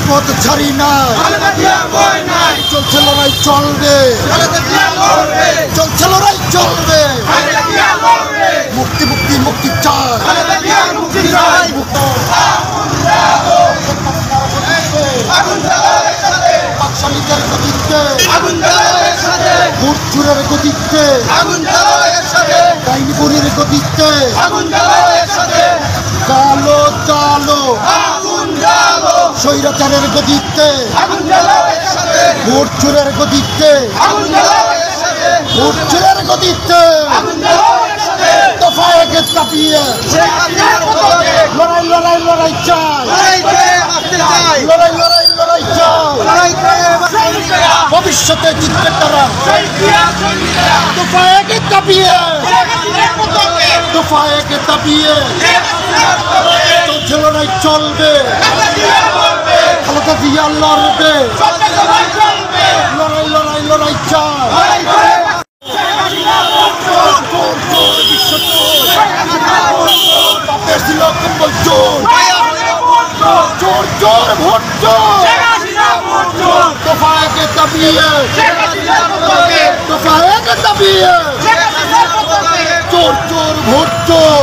রাজপথ ছাড়ি নাই, চলছে লড়াই চলবে, চলছে লড়াই চলবে। মুক্তি মুক্তি মুক্তি চাই, বাকশালীদের গতিতে, ভোট চুরের গতিতে, ডাইনিপুরের গতিতে, জালো জালো স্বৈরাচারের গতিতে, ভোট চুরের গতিতে, ভোট চুরের গতিতে, দফা একে কাঁপিয়ে লড়াই লড়াই লড়াই চাই, লড়াই লড়াই লড়াই চাই। ভবিষ্যতে জিতবে তারা, দফা একে কাঁপিয়ে, দফা একে কাঁপিয়ে চলছে লড়াই চলবে, খালেদা জিয়া লড়বে, লড়াই লড়াই লড়াই চাই। চোর চোর ভোট চোর, দফা একে দাবিয়ে, দফা একে দাবিয়ে, চোর চোর ভোট চোর।